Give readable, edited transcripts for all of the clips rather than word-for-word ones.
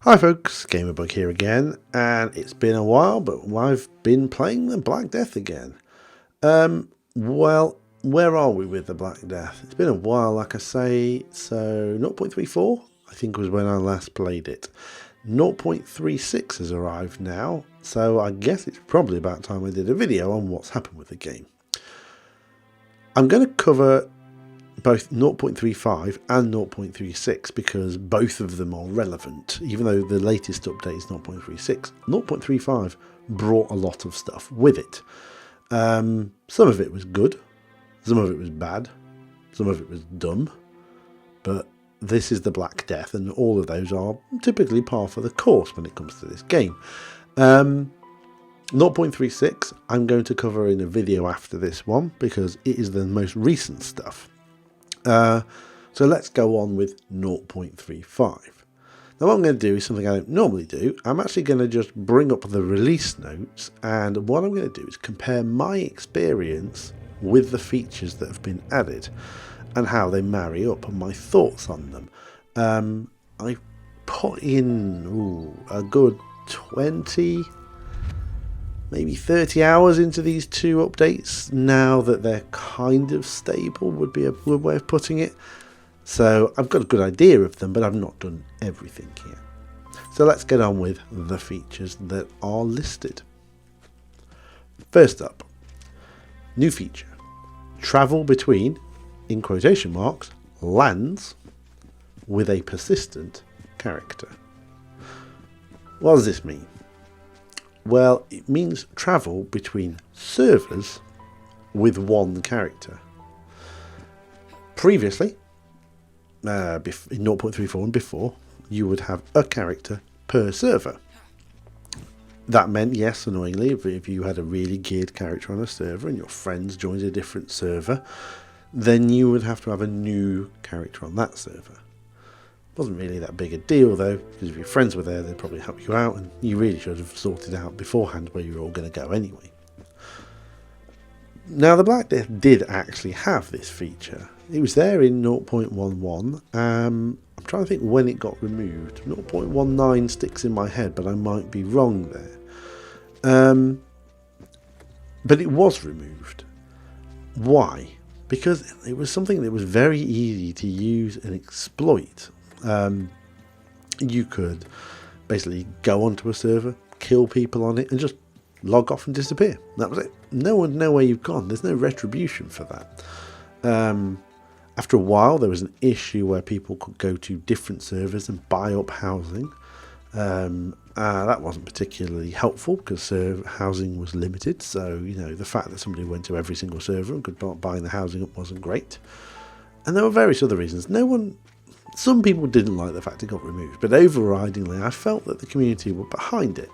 Hi folks, Gamerbug here again, and it's been a while, but I've been playing the Black Death again. Well, where are we with the Black Death? It's been a while, like I say, so 0.34, I think was when I last played it. 0.36 has arrived now, so I guess it's probably about time I did a video on what's happened with the game. I'm going to cover both 0.35 and 0.36 because both of them are relevant. Even though the latest update is 0.36, 0.35 brought a lot of stuff with it. Some of it was good, some of it was bad, some of it was dumb, but this is the Black Death and all of those are typically par for the course when it comes to this game. 0.36 I'm going to cover in a video after this one because it is the most recent stuff. So let's go on with 0.35. Now what I'm going to do is something I don't normally do. I'm actually going to just bring up the release notes, and what I'm going to do is compare my experience with the features that have been added and how they marry up and my thoughts on them. I put in a good 20, maybe 30 hours into these two updates now that they're kind of stable would be a good way of putting it. So I've got a good idea of them, but I've not done everything yet. So let's get on with the features that are listed. First up, new feature, travel between, in quotation marks, lands with a persistent character. What does this mean? Well, it means travel between servers with one character. Previously, in 0.34 and before, you would have a character per server. That meant, yes, annoyingly, if you had a really geared character on a server and your friends joined a different server, then you would have to have a new character on that server. Wasn't really that big a deal though, because if your friends were there, they'd probably help you out, and you really should have sorted out beforehand where you were all going to go anyway. Now, the Black Death did actually have this feature. It was there in 0.11. I'm trying to think when it got removed. 0.19 sticks in my head, but I might be wrong there. But it was removed. Why? Because it was something that was very easy to use and exploit. You could basically go onto a server, kill people on it, and just log off and disappear. That was it. No one would know where you've gone. There's no retribution for that. After a while, there was an issue where people could go to different servers and buy up housing. That wasn't particularly helpful because housing was limited. So, the fact that somebody went to every single server and could buy the housing up wasn't great. And there were various other reasons. Some people didn't like the fact it got removed, but overridingly, I felt that the community were behind it.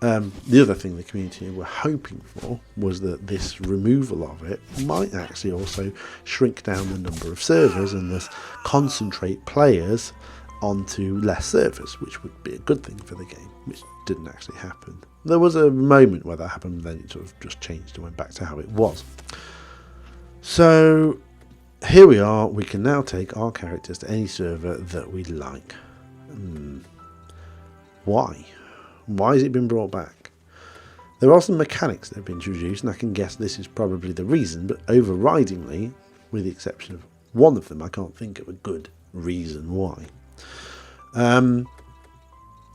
The other thing the community were hoping for was that this removal of it might actually also shrink down the number of servers and thus concentrate players onto less servers, which would be a good thing for the game, which didn't actually happen. There was a moment where that happened, then it sort of just changed and went back to how it was. So here we are, we can now take our characters to any server that we like. Why? Why has it been brought back? There are some mechanics that have been introduced, and I can guess this is probably the reason, but overridingly, with the exception of one of them, I can't think of a good reason why.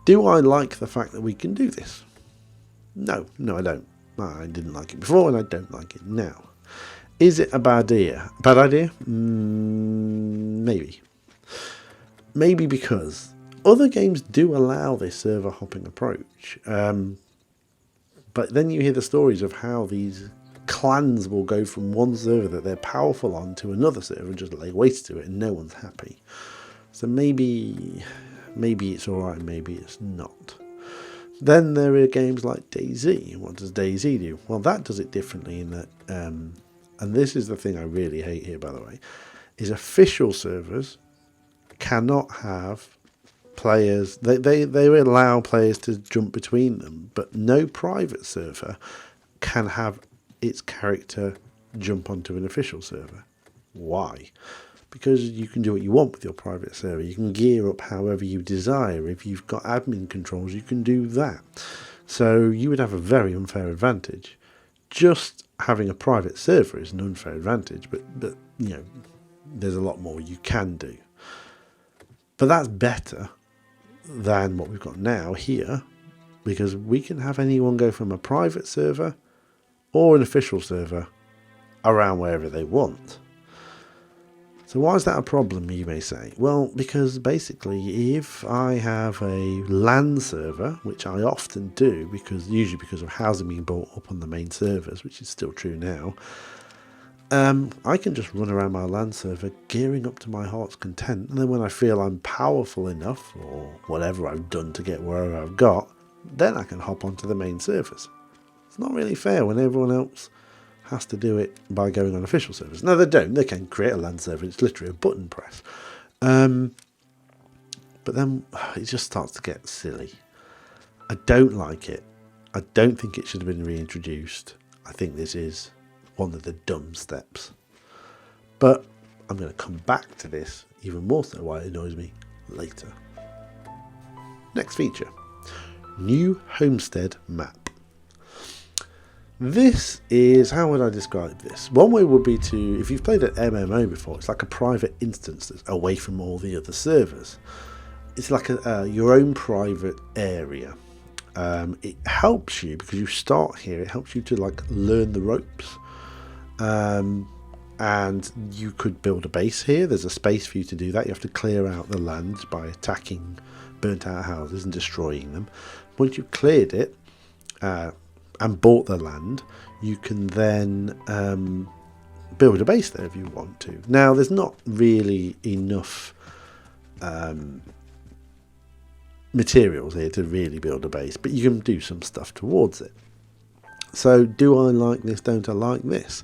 Do I like the fact that we can do this? No, I don't. I didn't like it before, and I don't like it now. Is it a bad idea? Maybe. Maybe because other games do allow this server hopping approach. But then you hear the stories of how these clans will go from one server that they're powerful on to another server and just lay waste to it and no one's happy. So maybe it's alright, maybe it's not. Then there are games like DayZ. What does DayZ do? Well, that does it differently in that, and this is the thing I really hate here, by the way, is official servers cannot have players, they allow players to jump between them, but no private server can have its character jump onto an official server. Why? because you can do what you want with your private server. You can gear up however you desire. If you've got admin controls, you can do that. So you would have a very unfair advantage. Just having a private server is an unfair advantage, but you know, there's a lot more you can do. But that's better than what we've got now here, because we can have anyone go from a private server or an official server around wherever they want. So why is that a problem, you may say? Well, because basically if I have a LAN server, which I often do, usually because of housing being built up on the main servers, which is still true now, I can just run around my LAN server gearing up to my heart's content, and then when I feel I'm powerful enough, or whatever I've done to get wherever I've got, then I can hop onto the main servers. It's not really fair when everyone else has to do it by going on official servers. No, they don't. They can create a LAN server. It's literally a button press. But then it just starts to get silly. I don't like it. I don't think it should have been reintroduced. I think this is one of the dumb steps. But I'm going to come back to this even more so why it annoys me later. Next feature. New homestead map. This is, how would I describe this? One way would be to, if you've played an MMO before, it's like a private instance that's away from all the other servers. It's like your own private area. It helps you, because you start here, it helps you to like learn the ropes. And you could build a base here. There's a space for you to do that. You have to clear out the land by attacking burnt out houses and destroying them. Once you've cleared it, and bought the land, you can then build a base there if you want to. Now, there's not really enough materials here to really build a base, but you can do some stuff towards it. So, do I like this? Don't I like this?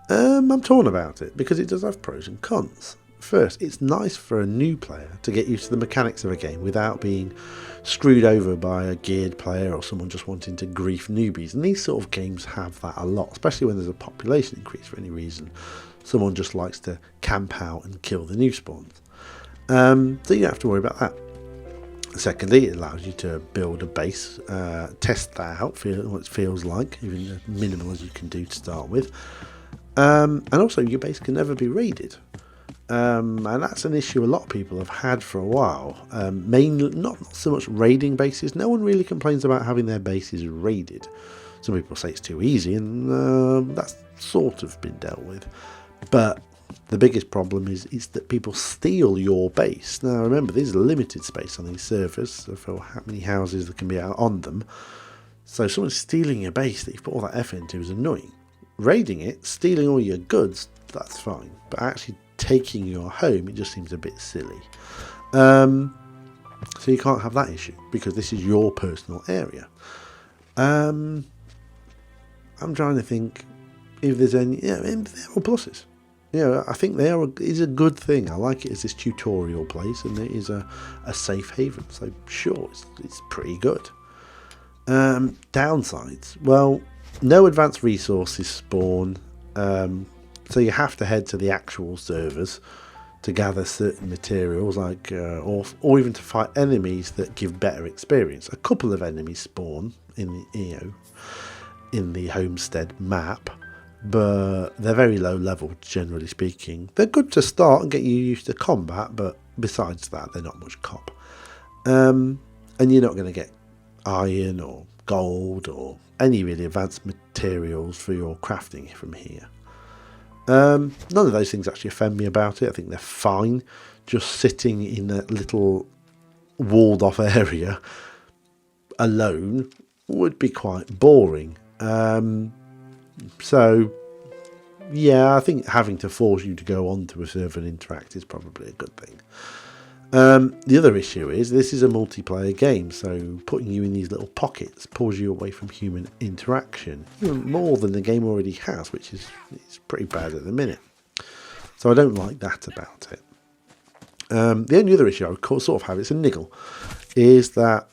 I'm torn about it, because it does have pros and cons. First, it's nice for a new player to get used to the mechanics of a game without being screwed over by a geared player or someone just wanting to grief newbies. And these sort of games have that a lot, especially when there's a population increase for any reason. Someone just likes to camp out and kill the new spawns. So you don't have to worry about that. Secondly, it allows you to build a base, test that out, feel what it feels like, even as minimal as you can do to start with. And also, your base can never be raided. And that's an issue a lot of people have had for a while. Mainly, not so much raiding bases. No one really complains about having their bases raided. Some people say it's too easy, and that's sort of been dealt with. But the biggest problem is that people steal your base. Now, remember, there's limited space on these servers for how many houses there can be out on them. So someone stealing your base that you've put all that effort into is annoying. Raiding it, stealing all your goods, that's fine. But actually taking your home, it just seems a bit silly. So you can't have that issue, because this is your personal area. I'm trying to think if there's any... Yeah, there are pluses. Yeah, I think is a good thing. I like it as this tutorial place, and it is a safe haven. So sure, it's pretty good. Downsides. Well, no advanced resources spawn. So you have to head to the actual servers to gather certain materials, like or even to fight enemies that give better experience. A couple of enemies spawn in the homestead map, but they're very low level, generally speaking. They're good to start and get you used to combat, but besides that, they're not much cop. And you're not going to get iron or gold or any really advanced materials for your crafting from here. None of those things actually offend me about it. I think they're fine. Just sitting in a little walled off area alone would be quite boring. So yeah, I think having to force you to go onto a server and interact is probably a good thing. The other issue is this is a multiplayer game, so putting you in these little pockets pulls you away from human interaction, even more than the game already has, which is pretty bad at the minute. So I don't like that about it. The only other issue I would sort of have, it's a niggle, is that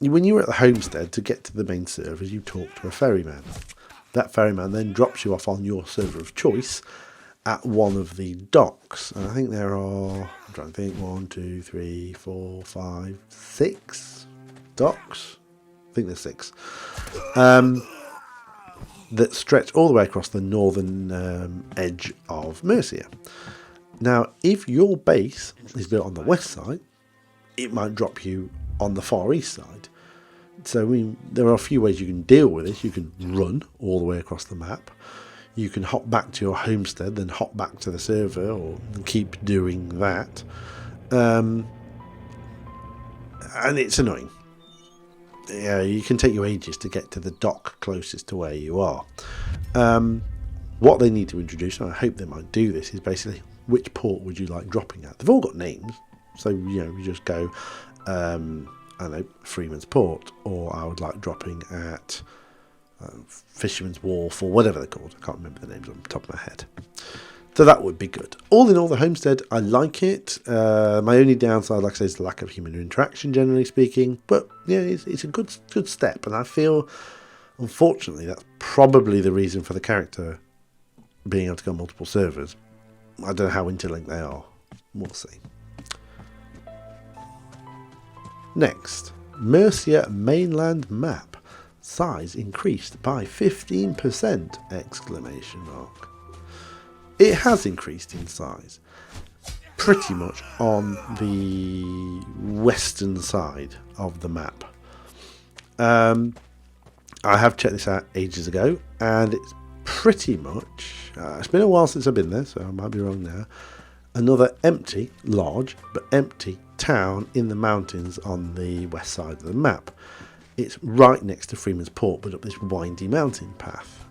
when you're at the homestead, to get to the main servers, you talk to a ferryman. That ferryman then drops you off on your server of choice, at one of the docks. And I think there are, I'm trying to think, 1, 2, 3, 4, 5, 6 docks. I think there's 6. That stretch all the way across the northern edge of Mercia. Now, if your base is built on the west side, it might drop you on the far east side. So there are a few ways you can deal with this. You can run all the way across the map. You can hop back to your homestead, then hop back to the server, or keep doing that. And it's annoying. Yeah, you can take you ages to get to the dock closest to where you are. What they need to introduce, and I hope they might do this, is basically which port would you like dropping at. They've all got names, so you just go, I don't know, Freeman's Port, or I would like dropping at Fisherman's Wharf, or whatever they're called. I can't remember the names on the top of my head. So that would be good. All in all, the homestead, I like it. My only downside, like I say, is the lack of human interaction, generally speaking. But yeah, it's a good step, and I feel, unfortunately, that's probably the reason for the character being able to go on multiple servers. I don't know how interlinked they are. We'll see. Next, Mercia mainland map. Size increased by 15%! Exclamation mark. It has increased in size, pretty much on the western side of the map. I have checked this out ages ago, and it's pretty much, it's been a while since I've been there, so I might be wrong now, another empty, large, but empty town in the mountains on the west side of the map. It's right next to Freeman's Port, but up this windy mountain path.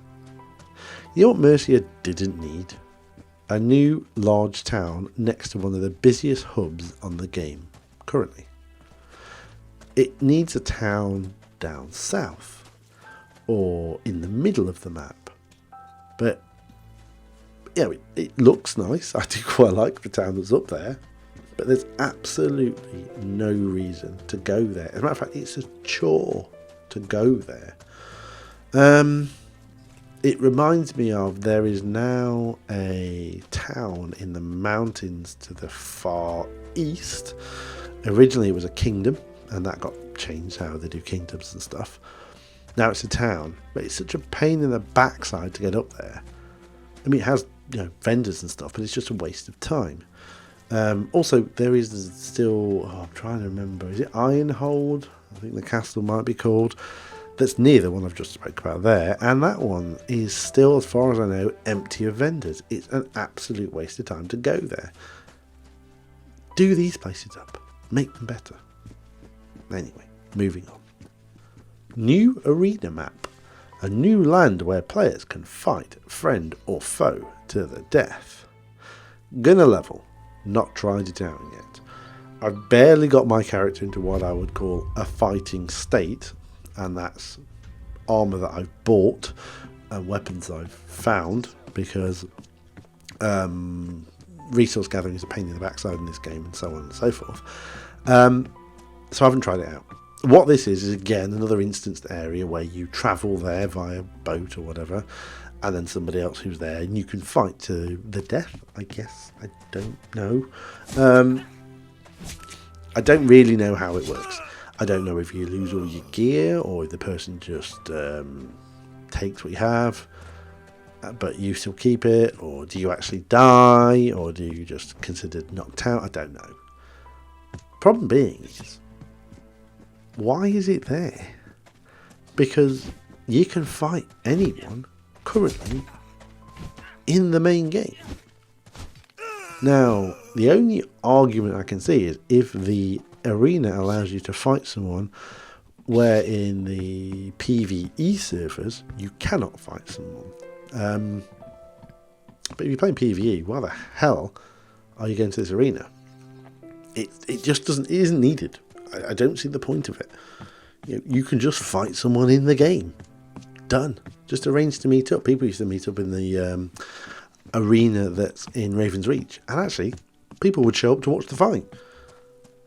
You know what Mercia didn't need? A new large town next to one of the busiest hubs on the game currently. It needs a town down south or in the middle of the map. But yeah, it looks nice. I do quite like the town that's up there. But there's absolutely no reason to go there. As a matter of fact, it's a chore to go there. It reminds me of, there is now a town in the mountains to the far east. Originally it was a kingdom, and that got changed, how they do kingdoms and stuff. Now it's a town, but it's such a pain in the backside to get up there. I mean, it has vendors and stuff, but it's just a waste of time. Also, there is still, I'm trying to remember, is it Ironhold? I think the castle might be called. That's near the one I've just spoke about there, and that one is still, as far as I know, empty of vendors. It's an absolute waste of time to go there. Do these places up. Make them better. Anyway, moving on. New arena map. A new land where players can fight friend or foe to the death. Gonna level. Not tried it out yet. I've barely got my character into what I would call a fighting state, and that's armour that I've bought and weapons I've found, because resource gathering is a pain in the backside in this game, and so on and so forth. So I haven't tried it out. What this is again another instanced area where you travel there via boat or whatever, and then somebody else who's there, and you can fight to the death, I guess. I don't know. I don't really know how it works. I don't know if you lose all your gear, or if the person just takes what you have, but you still keep it, or do you actually die, or do you just consider knocked out? I don't know. Problem being is, why is it there? Because you can fight anyone currently in the main game. Now, the only argument I can see is if the arena allows you to fight someone where in the PvE servers you cannot fight someone. But if you're playing PvE, why the hell are you going to this arena? It just isn't needed. I don't see the point of it. You can just fight someone in the game. Done. Just arrange to meet up. People used to meet up in the arena that's in Raven's Reach, and actually people would show up to watch the fight.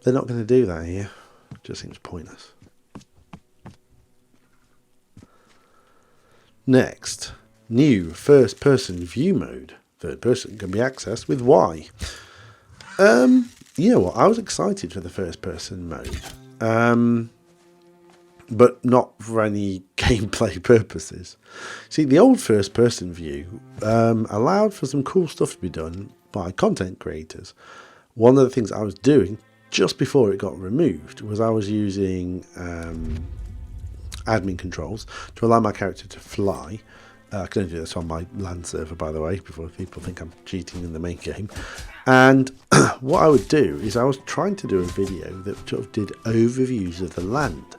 They're not going to do that here. It just seems pointless. Next, new first person view mode third person can be accessed with Y. You know what? I was excited for the first person mode. But not for any gameplay purposes. See, the old first person view allowed for some cool stuff to be done by content creators. One of the things I was doing just before it got removed was I was using admin controls to allow my character to fly. I can only do this on my LAN server, by the way, before people think I'm cheating in the main game. And what I would do is I was trying to do a video that sort of did overviews of the land.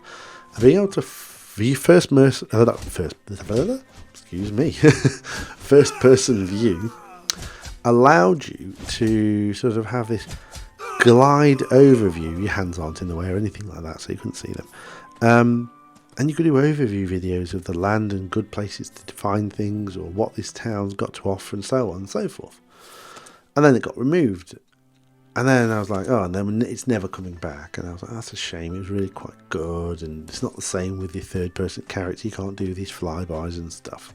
And being able to first person view allowed you to sort of have this glide overview. Your hands aren't in the way or anything like that, so you couldn't see them. And you could do overview videos of the land and good places to find things, or what this town's got to offer, and so on and so forth. And then it got removed. And then I was like, oh, and then it's never coming back. And I was like, that's a shame. It was really quite good. And it's not the same with your third person character. You can't do these flybys and stuff.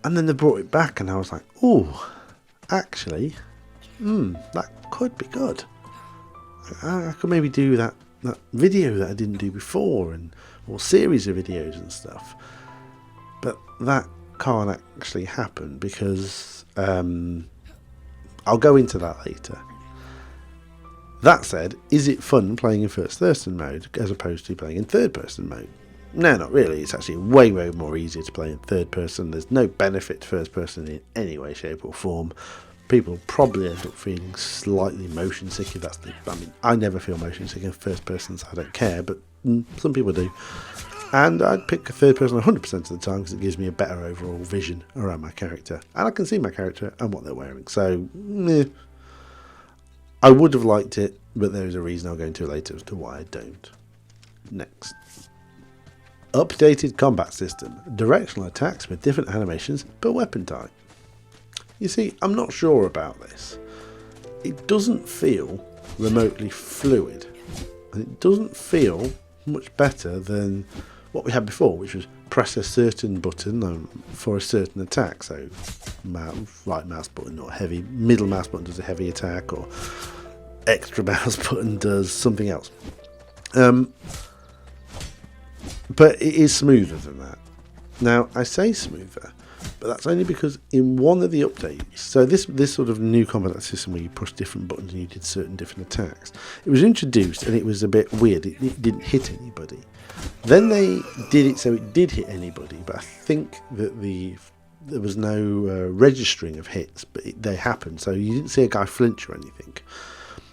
And then they brought it back, and I was like, oh, actually, that could be good. I could maybe do that video that I didn't do before, or series of videos and stuff. But that can't actually happen because I'll go into that later. That said, is it fun playing in first person mode as opposed to playing in third person mode? No, not really. It's actually way more easier to play in third person. There's no benefit to first person in any way, shape or form. People probably end up feeling slightly motion sick if that's I never feel motion sick in first person, so I don't care, but some people do. And I'd pick a third person 100% of the time because it gives me a better overall vision around my character. And I can see my character and what they're wearing. So, I would have liked it, but there is a reason I'll go into later as to why I don't. Next. Updated combat system. Directional attacks with different animations per weapon type. You see, I'm not sure about this. It doesn't feel remotely fluid. And it doesn't feel much better than what we had before, which was press a certain button for a certain attack. So right mouse button or middle mouse button does a heavy attack, or extra mouse button does something else. But it is smoother than that. Now, I say smoother, but that's only because in one of the updates, so this sort of new combat system where you push different buttons and you did certain different attacks, it was introduced and it was a bit weird. It didn't hit anybody. Then they did it so it did hit anybody, but I think that there was no registering of hits, but they happened, so you didn't see a guy flinch or anything.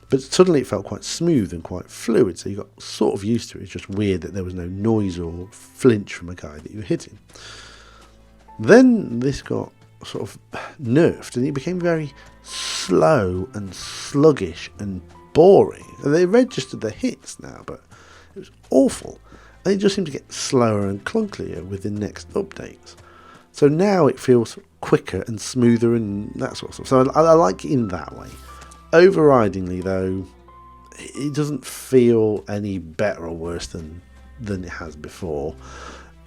But suddenly it felt quite smooth and quite fluid, so you got sort of used to it. It's just weird that there was no noise or flinch from a guy that you were hitting. Then this got sort of nerfed and it became very slow and sluggish and boring. And they registered the hits now, but it was awful. And it just seemed to get slower and clunkier with the next updates. So now it feels quicker and smoother and that sort of stuff. So I like it in that way. Overridingly though, it doesn't feel any better or worse than it has before.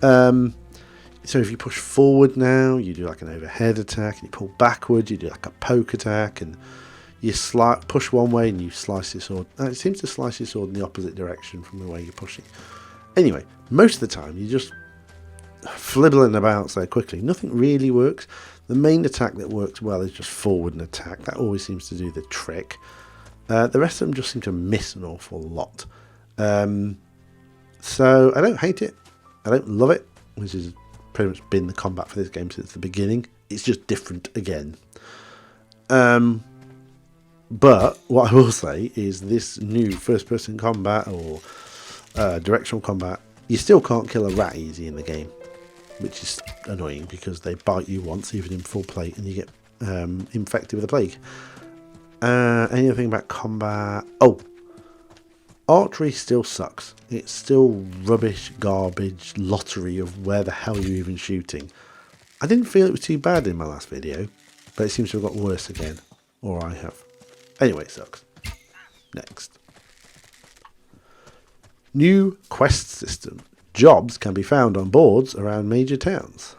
So if you push forward now, you do like an overhead attack, and you pull backwards, you do like a poke attack, and you push one way and you slice your sword. And it seems to slice your sword in the opposite direction from the way you're pushing. Anyway, most of the time you're just flibbling about so quickly. Nothing really works. The main attack that works well is just forward and attack. That always seems to do the trick. The rest of them just seem to miss an awful lot. So I don't hate it. I don't love it, which has pretty much been the combat for this game since the beginning. It's just different again. But what I will say is this new first-person combat or directional combat, you still can't kill a rat easy in the game, which is annoying because they bite you once, even in full plate, and you get infected with a plague. Anything about combat? Oh, archery still sucks. It's still rubbish, garbage, lottery of where the hell you're even shooting. I didn't feel it was too bad in my last video, but it seems to have got worse again. Or I have. Anyway, it sucks. Next. New quest system. Jobs can be found on boards around major towns.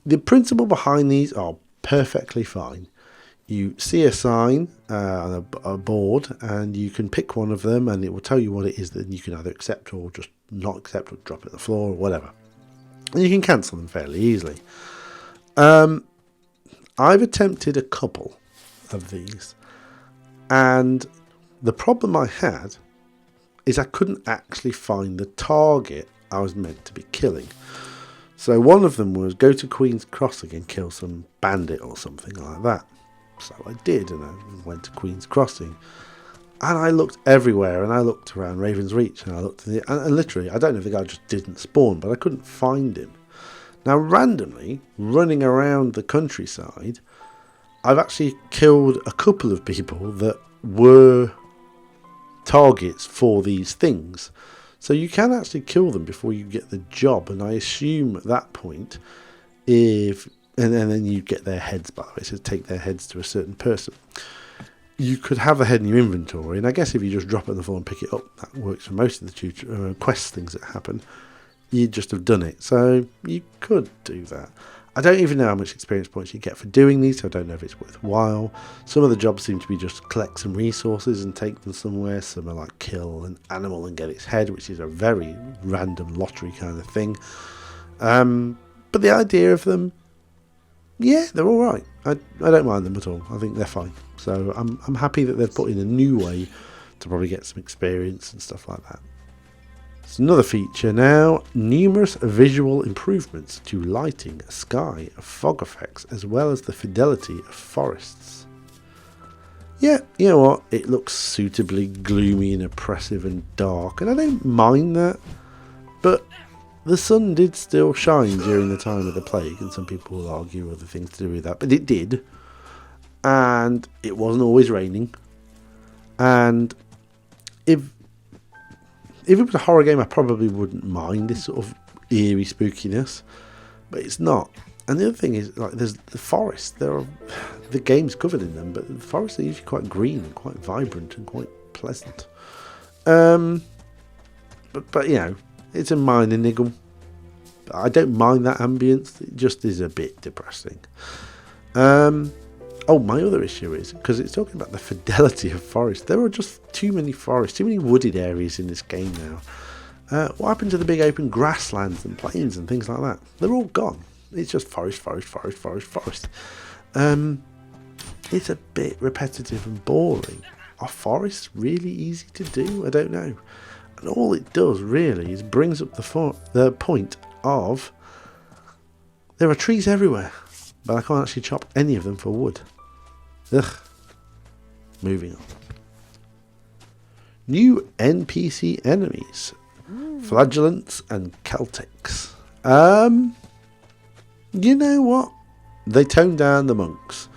The principle behind these are perfectly fine. You see a sign on a board, and you can pick one of them, and it will tell you what it is that you can either accept or just not accept, or drop it on the floor, or whatever. And you can cancel them fairly easily. I've attempted a couple of these, and the problem I had is I couldn't actually find the target I was meant to be killing. So one of them was go to Queen's Crossing and kill some bandit or something like that. So I did, and I went to Queen's Crossing, and I looked everywhere, and I looked around Raven's Reach, and I looked and literally, I don't know if the guy just didn't spawn, but I couldn't find him. Now, randomly, running around the countryside, I've actually killed a couple of people that were targets for these things. So you can actually kill them before you get the job, and I assume at that point, and then you get their heads, by the way, so take their heads to a certain person. You could have a head in your inventory, and I guess if you just drop it on the floor and pick it up, that works for most of the quest things that happen. You'd just have done it, so you could do that. I don't even know how much experience points you get for doing these, so I don't know if it's worthwhile. Some of the jobs seem to be just collect some resources and take them somewhere. Some are like kill an animal and get its head, which is a very random lottery kind of thing. But the idea of them, yeah, they're all right. I don't mind them at all. I think they're fine. So I'm happy that they've put in a new way to probably get some experience and stuff like that. It's another feature now, numerous visual improvements to lighting, sky, fog effects, as well as the fidelity of forests. Yeah, you know what, it looks suitably gloomy and oppressive and dark, and I don't mind that, but the sun did still shine during the time of the plague, and some people will argue other things to do with that, but it did, and it wasn't always raining, and if it was a horror game, I probably wouldn't mind this sort of eerie spookiness, but it's not. And the other thing is, like, there's the forest. The game's covered in them, but the forests are usually quite green and quite vibrant and quite pleasant. But you know, it's a minor niggle. I don't mind that ambience. It just is a bit depressing. Oh, my other issue is, because it's talking about the fidelity of forest, there are just too many forests, too many wooded areas in this game now. What happened to the big open grasslands and plains and things like that? They're all gone. It's just forest. It's a bit repetitive and boring. Are forests really easy to do? I don't know. And all it does really is brings up the point of there are trees everywhere, but I can't actually chop any of them for wood. Ugh. Moving on. New NPC enemies. Flagellants and Celtics. You know what? They toned down the monks.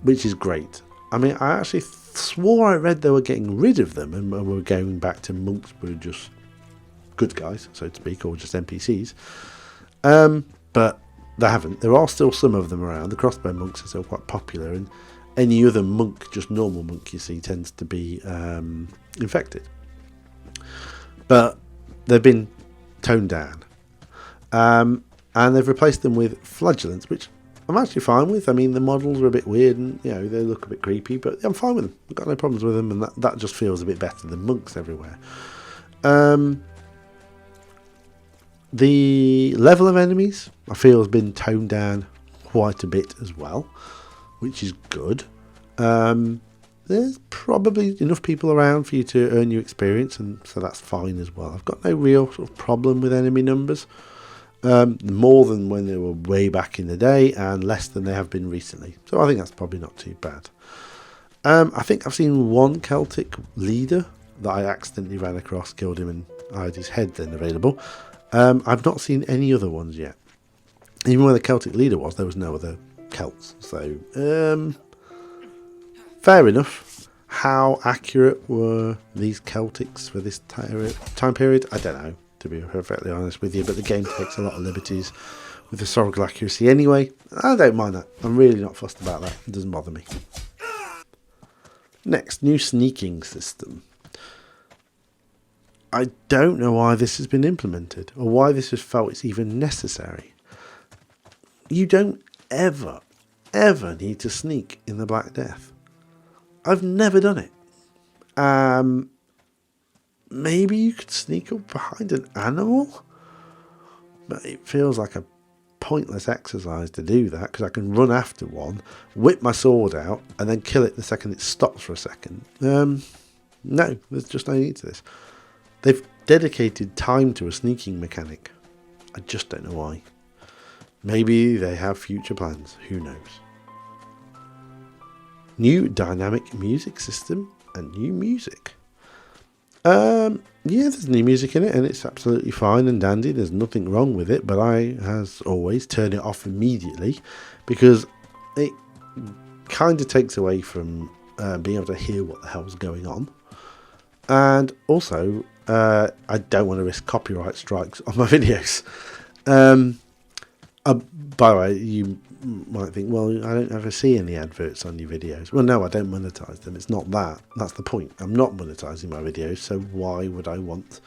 Which is great. I mean, I actually swore I read they were getting rid of them and were going back to monks who were just good guys, so to speak, or just NPCs. But they haven't. There are still some of them around. The crossbow monks are still quite popular, and any other monk, just normal monk you see, tends to be infected. But they've been toned down. And they've replaced them with flagellants, which I'm actually fine with. I mean, the models are a bit weird and, you know, they look a bit creepy, but I'm fine with them. I've got no problems with them, and that just feels a bit better than monks everywhere. The level of enemies, I feel, has been toned down quite a bit as well, which is good. There's probably enough people around for you to earn your experience, and so that's fine as well. I've got no real sort of problem with enemy numbers. More than when they were way back in the day, and less than they have been recently. So I think that's probably not too bad. I think I've seen one Celtic leader that I accidentally ran across, killed him, and I had his head then available. I've not seen any other ones yet. Even where the Celtic leader was, there was no other Celts. So, fair enough. How accurate were these Celtics for this time period? I don't know, to be perfectly honest with you, but the game takes a lot of liberties with historical accuracy anyway. I don't mind that. I'm really not fussed about that. It doesn't bother me. Next, new sneaking system. I don't know why this has been implemented, or why this has felt it's even necessary. you don't ever need to sneak in the Black Death. I've never done it. Maybe you could sneak up behind an animal, but it feels like a pointless exercise to do that, because I can run after one, whip my sword out, and then kill it the second it stops for a second. No, there's just no need to this. They've dedicated time to a sneaking mechanic. I just don't know why. Maybe they have future plans, who knows. New dynamic music system and new music. Yeah, there's new music in it, and it's absolutely fine and dandy. There's nothing wrong with it, but I, as always, turn it off immediately, because it kind of takes away from being able to hear what the hell's going on. And also, I don't want to risk copyright strikes on my videos. By the way, you might think, well, I don't ever see any adverts on your videos. Well, no, I don't monetize them. It's not that. That's the point. I'm not monetizing my videos, so why would I want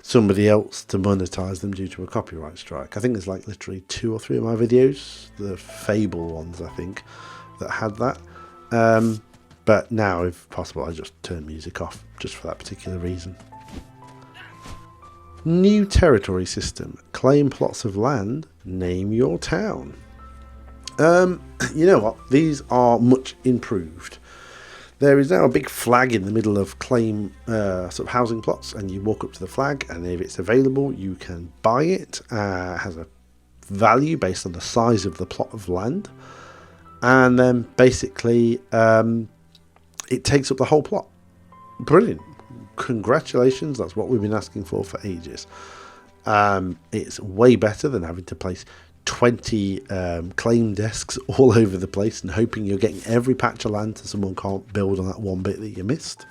somebody else to monetize them due to a copyright strike? I think there's like literally 2 or 3 of my videos, the Fable ones, I think, that had that. But now, if possible, I just turn music off just for that particular reason. New territory system. Claim plots of land. Name your town. You know what? These are much improved. There is now a big flag in the middle of claim sort of housing plots, and you walk up to the flag, and if it's available, you can buy it. It has a value based on the size of the plot of land, and then basically it takes up the whole plot. Brilliant. Congratulations, that's what we've been asking for ages. It's way better than having to place 20 claim desks all over the place and hoping you're getting every patch of land so someone can't build on that one bit that you missed.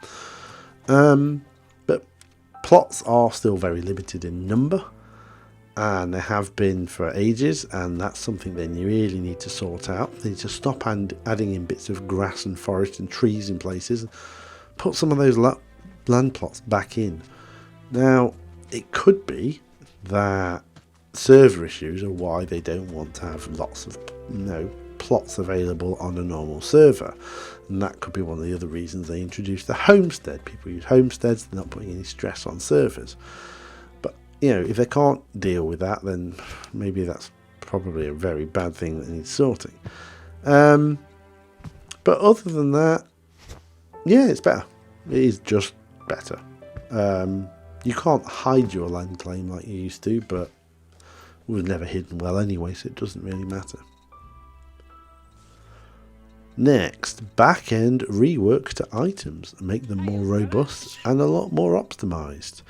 But plots are still very limited in number, and they have been for ages, and that's something then you really need to sort out. They need to stop adding in bits of grass and forest and trees in places, and put some of those land plots back in. Now, it could be that server issues are why they don't want to have lots of plots available on a normal server, and that could be one of the other reasons they introduced the homestead. People use homesteads, they're not putting any stress on servers. But if they can't deal with that, then maybe that's probably a very bad thing that needs sorting. But other than that, yeah, it's better. It is just better. You can't hide your land claim like you used to, but it was never hidden well anyway, so it doesn't really matter. Next, back-end rework to items, make them more robust and a lot more optimized.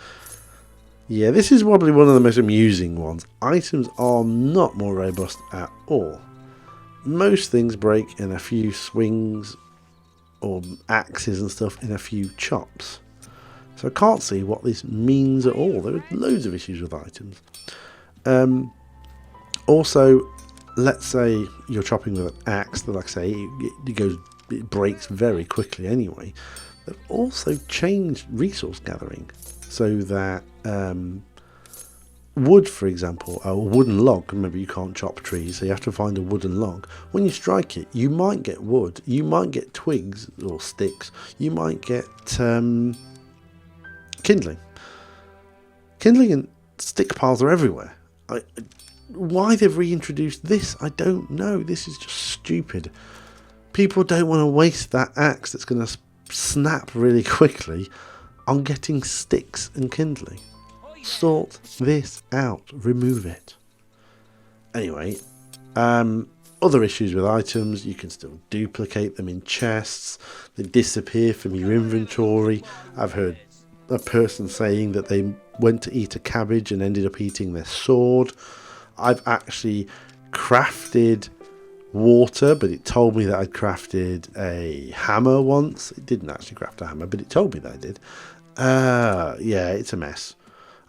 Yeah, this is probably one of the most amusing ones. Items are not more robust at all. Most things break in a few swings, or axes and stuff in a few chops. So I can't see what this means at all. There are loads of issues with items. Also, let's say you're chopping with an axe, that, like I say, it breaks very quickly anyway. They've also changed resource gathering so that wood, for example, a wooden log. Remember, you can't chop trees, so you have to find a wooden log. When you strike it, you might get wood, you might get twigs or sticks, you might get kindling. Kindling and stick piles are everywhere. Why they've reintroduced this, I don't know. This is just stupid. People don't want to waste that axe that's going to snap really quickly on getting sticks and kindling. Sort this out. Remove it. Anyway, other issues with items, you can still duplicate them in chests. They disappear from your inventory. I've heard a person saying that they went to eat a cabbage and ended up eating their sword. I've actually crafted water, but it told me that I'd crafted a hammer once. It didn't actually craft a hammer, but it told me that I did. Yeah, it's a mess.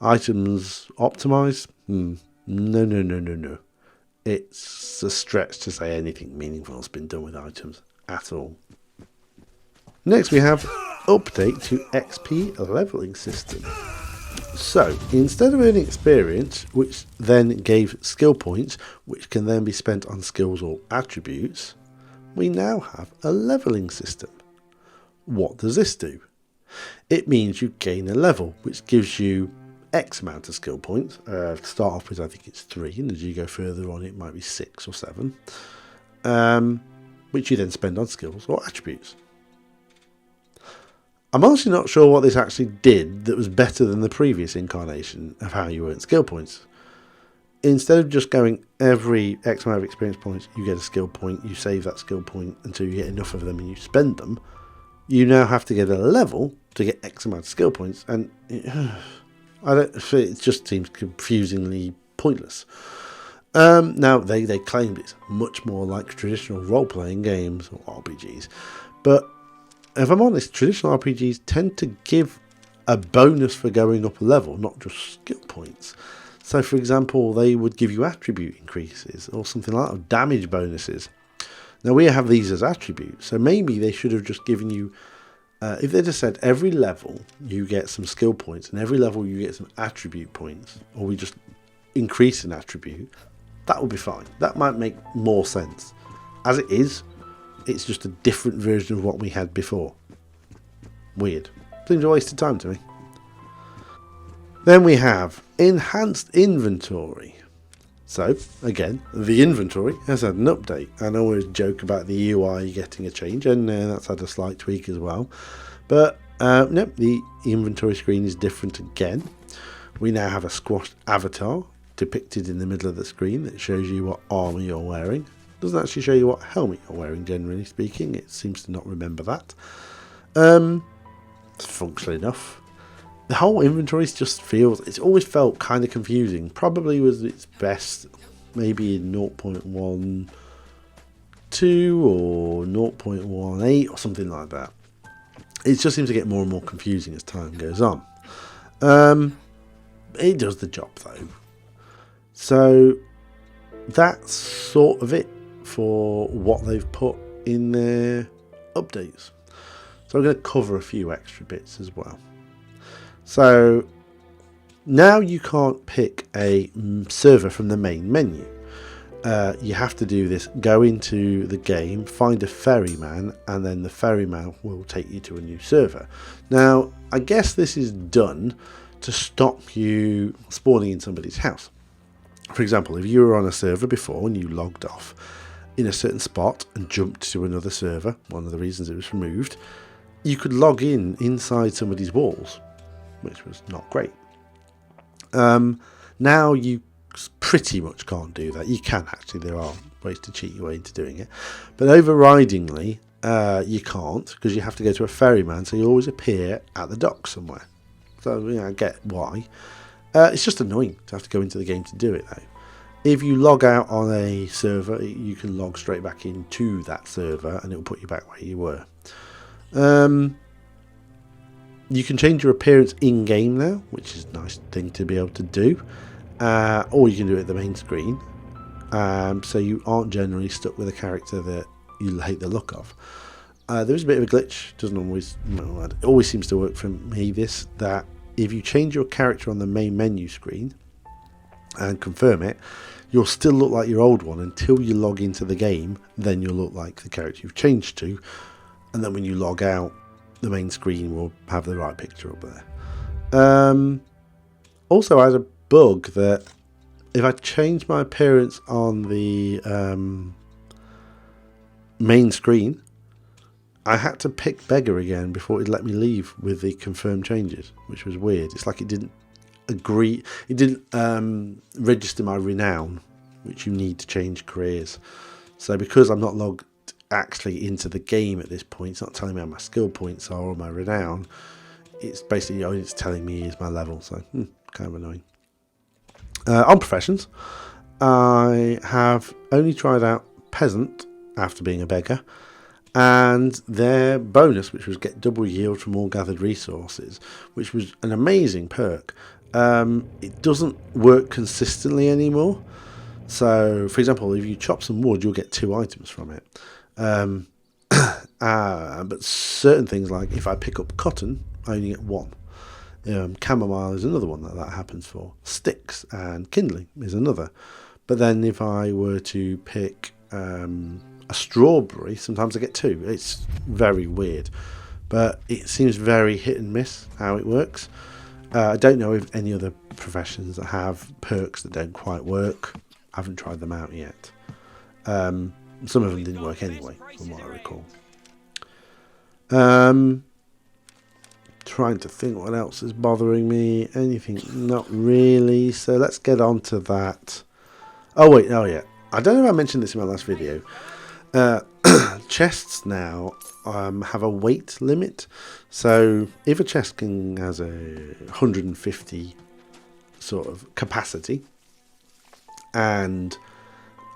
Items optimized? No. It's a stretch to say anything meaningful has been done with items at all. Next we have update to XP leveling system. So instead of earning experience, which then gave skill points, which can then be spent on skills or attributes, we now have a leveling system. What does this do? It means you gain a level, which gives you X amount of skill points. To start off with, I think it's 3, and as you go further on, it might be 6 or 7, which you then spend on skills or attributes. I'm honestly not sure what this actually did that was better than the previous incarnation of how you earn skill points. Instead of just going every X amount of experience points, you get a skill point, you save that skill point until you get enough of them and you spend them, you now have to get a level to get X amount of skill points, and it just seems confusingly pointless. Now, they claimed it's much more like traditional role-playing games or RPGs, but if I'm honest, traditional RPGs tend to give a bonus for going up a level, not just skill points. So, for example, they would give you attribute increases or something like that, or damage bonuses. Now, we have these as attributes, so maybe they should have just given you, if they just said every level you get some skill points and every level you get some attribute points, or we just increase an attribute, that would be fine. That might make more sense. As it is, it's just a different version of what we had before. Weird. Seems a waste of time to me. Then we have enhanced inventory. So, again, the inventory has had an update. I always joke about the UI getting a change, and that's had a slight tweak as well. But, no, the inventory screen is different again. We now have a squashed avatar depicted in the middle of the screen that shows you what armour you're wearing. Doesn't actually show you what helmet you're wearing, generally speaking. It seems to not remember that. It's functional enough. The whole inventory just feels, it's always felt kind of confusing. Probably was its best maybe in 0.12 or 0.18 or something like that. It just seems to get more and more confusing as time goes on. It does the job though. So that's sort of it for what they've put in their updates. So I'm going to cover a few extra bits as well. So now you can't pick a server from the main menu. You have to do this, go into the game, find a ferryman, and then the ferryman will take you to a new server. Now, I guess this is done to stop you spawning in somebody's house. For example, if you were on a server before and you logged off in a certain spot and jumped to another server, one of the reasons it was removed, you could log in inside somebody's walls, which was not great. Now you pretty much can't do that. You can actually, there are ways to cheat your way into doing it, but overridingly you can't, because you have to go to a ferryman, so you always appear at the dock somewhere. So I get why. It's just annoying to have to go into the game to do it though. If you log out on a server, you can log straight back into that server and it will put you back where you were. You can change your appearance in-game now, which is a nice thing to be able to do. Or you can do it at the main screen. So you aren't generally stuck with a character that you hate the look of. There is a bit of a glitch, doesn't always, it always seems to work for me, that if you change your character on the main menu screen and confirm it, you'll still look like your old one until you log into the game. Then you'll look like the character you've changed to, and then when you log out, the main screen will have the right picture up there. Also, I had a bug that if I change my appearance on the main screen, I had to pick beggar again before it let me leave with the confirmed changes, which was weird. It's like it didn't agree, it didn't register my renown, which you need to change careers. So because I'm not logged actually into the game at this point, it's not telling me how my skill points are or my renown. It's basically only it's telling me is my level, so kind of annoying. On professions, I have only tried out peasant after being a beggar, and their bonus, which was get double yield from all gathered resources, which was an amazing perk. It doesn't work consistently anymore. So, for example, if you chop some wood, you'll get 2 items from it. But certain things, like if I pick up cotton, I only get 1. Chamomile is another one that happens for. Sticks and kindling is another. But then if I were to pick a strawberry, sometimes I get two. It's very weird. But it seems very hit and miss how it works. I don't know if any other professions that have perks that don't quite work. I haven't tried them out yet. Some of them didn't work anyway, from what I recall. Trying to think what else is bothering me. Anything? Not really. So let's get on to that. Oh wait, oh yeah. I don't know if I mentioned this in my last video. Chests now have a weight limit. So if a chest has a 150 sort of capacity and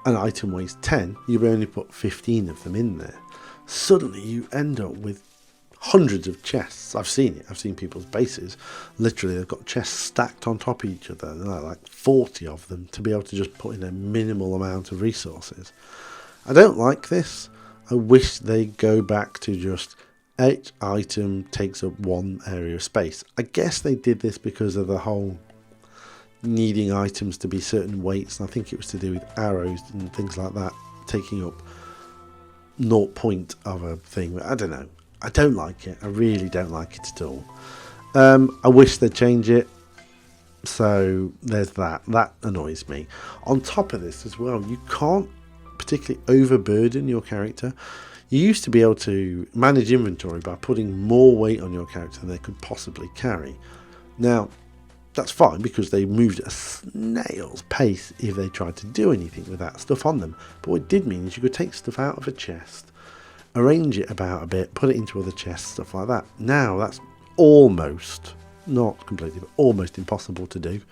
an item weighs 10, you've only put 15 of them in there. Suddenly you end up with hundreds of chests. I've seen it. I've seen people's bases. Literally, they've got chests stacked on top of each other. Like 40 of them to be able to just put in a minimal amount of resources. I don't like this. I wish they go back to just each item takes up one area of space. I guess they did this because of the whole needing items to be certain weights, and I think it was to do with arrows and things like that taking up 0 point of a thing. But I don't know. I don't like it. I really don't like it at all. I wish they'd change it. So there's that. That annoys me. On top of this as well, you can't particularly overburden your character. You used to be able to manage inventory by putting more weight on your character than they could possibly carry. Now, that's fine because they moved at a snail's pace if they tried to do anything with that stuff on them. But what it did mean is you could take stuff out of a chest, arrange it about a bit, put it into other chests, stuff like that. Now that's almost, not completely, but almost impossible to do.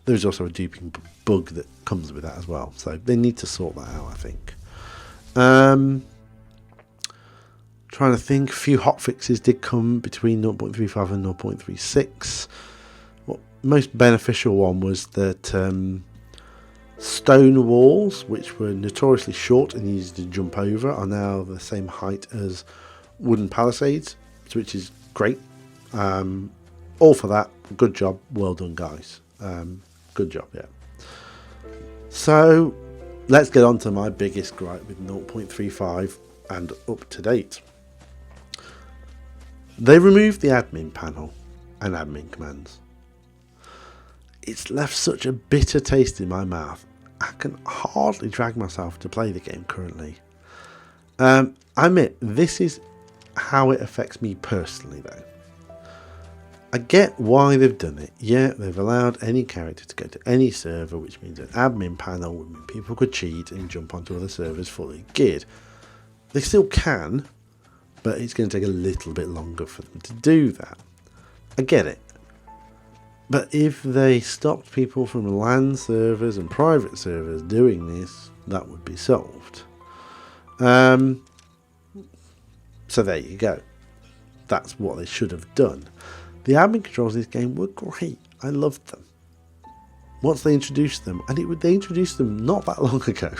There's also a duping bug that comes with that as well. So they need to sort that out, I think. Trying to think, a few hotfixes did come between 0.35 and 0.36. What most beneficial one was that stone walls, which were notoriously short and easy to jump over, are now the same height as wooden palisades, which is great. All for that. Good job. Well done, guys. Good job, yeah. So let's get on to my biggest gripe with 0.35 and up to date. They removed the admin panel and admin commands. It's left such a bitter taste in my mouth. I can hardly drag myself to play the game currently. I admit, this is how it affects me personally though. I get why they've done it. Yeah, they've allowed any character to go to any server, which means an admin panel would mean people could cheat and jump onto other servers fully geared. They still can, but it's going to take a little bit longer for them to do that. I get it. But if they stopped people from LAN servers and private servers doing this, that would be solved. So there you go. That's what they should have done. The admin controls in this game were great. I loved them. Once they introduced them, and they introduced them not that long ago.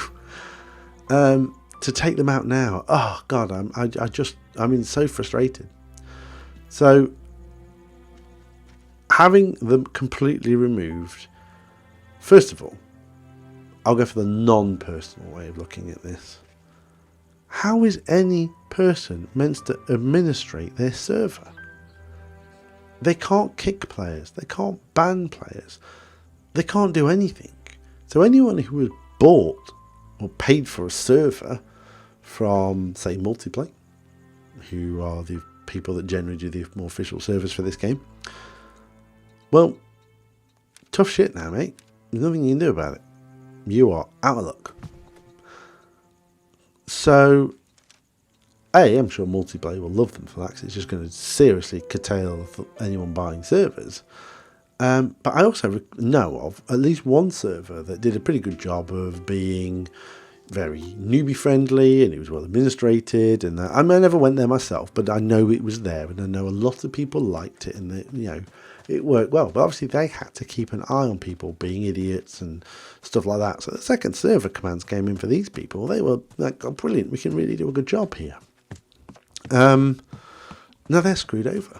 To take them out now, oh god, I'm so frustrated. So having them completely removed, first of all, I'll go for the non-personal way of looking at this. How is any person meant to administrate their server? They can't kick players, they can't ban players, they can't do anything. So anyone who has bought or paid for a server from, say, Multiplay, who are the people that generally do the more official servers for this game, well, tough shit now, mate. There's nothing you can do about it. You are out of luck. So, I'm sure Multiplayer will love them for that, because it's just going to seriously curtail anyone buying servers. But I also know of at least one server that did a pretty good job of being very newbie friendly, and it was well administrated. And I never went there myself, but I know it was there, and I know a lot of people liked it, and it worked well. But obviously they had to keep an eye on people being idiots and stuff like that. So the second server commands came in for these people. They were like, oh, brilliant, we can really do a good job here. Now they're screwed over.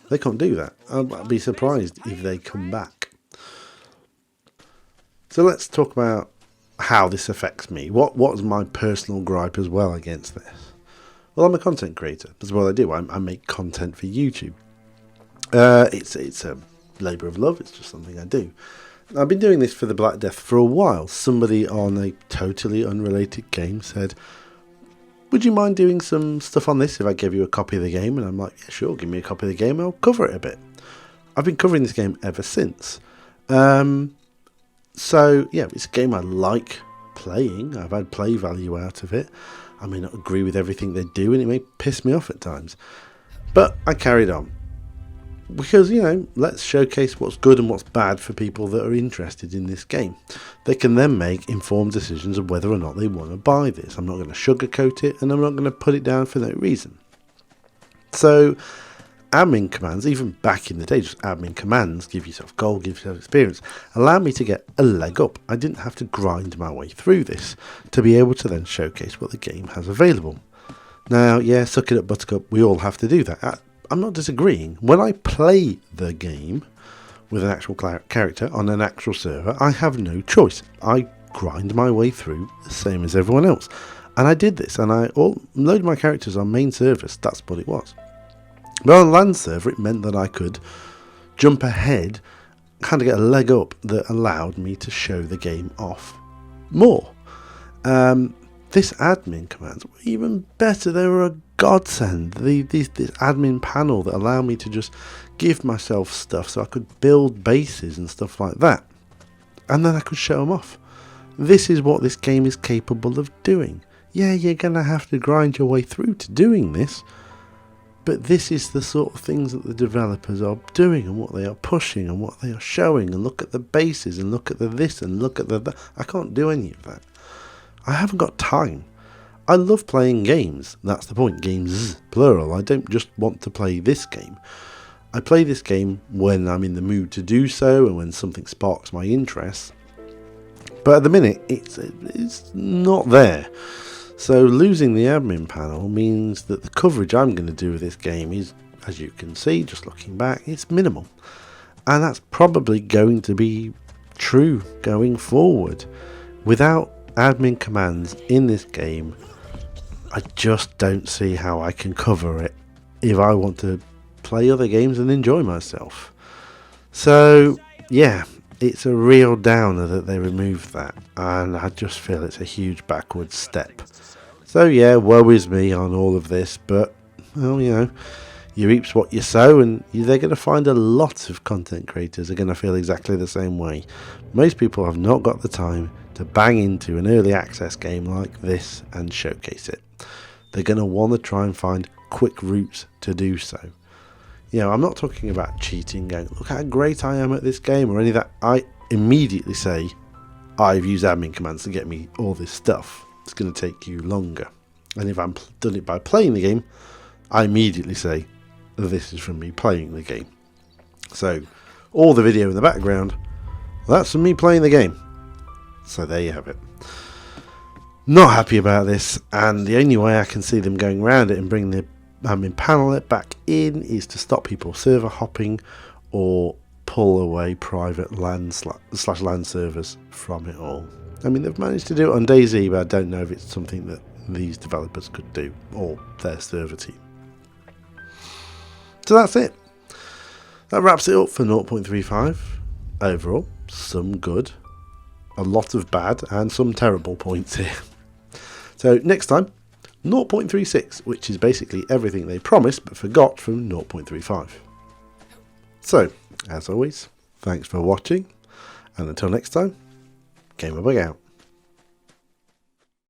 They can't do that. I'd be surprised if they come back. So let's talk about how this affects me. What's my personal gripe as well against this? Well, I'm a content creator. That's what I do. I make content for YouTube. It's a labour of love. It's just something I do. I've been doing this for the Black Death for a while. Somebody on a totally unrelated game said, would you mind doing some stuff on this if I gave you a copy of the game? And I'm like, yeah, sure, give me a copy of the game, I'll cover it a bit. I've been covering this game ever since. So, yeah, it's a game I like playing. I've had play value out of it. I may not agree with everything they do, and it may piss me off at times. But I carried on. Because, let's showcase what's good and what's bad for people that are interested in this game. They can then make informed decisions of whether or not they want to buy this. I'm not going to sugarcoat it, and I'm not going to put it down for no reason. So, admin commands, even back in the day, just admin commands, give yourself gold, give yourself experience, allow me to get a leg up. I didn't have to grind my way through this to be able to then showcase what the game has available. Now, yeah, suck it up, buttercup, we all have to do that. I'm not disagreeing. When I play the game with an actual character on an actual server, I have no choice. I grind my way through the same as everyone else. And I did this, and I loaded my characters on main servers. That's what it was. But on LAN server, it meant that I could jump ahead, kind of get a leg up that allowed me to show the game off more. This admin commands were even better. They were a godsend. This admin panel that allowed me to just give myself stuff so I could build bases and stuff like that. And then I could show them off. This is what this game is capable of doing. Yeah, you're going to have to grind your way through to doing this. But this is the sort of things that the developers are doing and what they are pushing and what they are showing. And look at the bases and look at the this and look at the that. I can't do any of that. I haven't got time. I love playing games. That's the point. Games, plural. I don't just want to play this game. I play this game when I'm in the mood to do so and when something sparks my interest. But at the minute, it's not there. So losing the admin panel means that the coverage I'm going to do of this game is, as you can see, just looking back, it's minimal. And that's probably going to be true going forward. Without admin commands in this game, I just don't see how I can cover it if I want to play other games and enjoy myself. So, yeah, it's a real downer that they removed that, and I just feel it's a huge backward step. So, yeah, woe is me on all of this, but, well, you reap what you sow, and they're going to find a lot of content creators are going to feel exactly the same way. Most people have not got the time to bang into an early access game like this and showcase it. They're going to want to try and find quick routes to do so. I'm not talking about cheating, going, look how great I am at this game, or any of that. I immediately say, I've used admin commands to get me all this stuff. It's going to take you longer. And if I'm done it by playing the game, I immediately say, this is from me playing the game. So, all the video in the background, that's from me playing the game. So there you have it. Not happy about this, and the only way I can see them going around it and bring the admin panel back in is to stop people server hopping or pull away private LAN slash LAN servers from it all. I mean, they've managed to do it on DayZ, but I don't know if it's something that these developers could do, or their server team. So that's it. That wraps it up for 0.35. Overall, some good, a lot of bad, and some terrible points here. So next time, 0.36, which is basically everything they promised but forgot from 0.35. So, as always, thanks for watching, and until next time, Gamerbug out.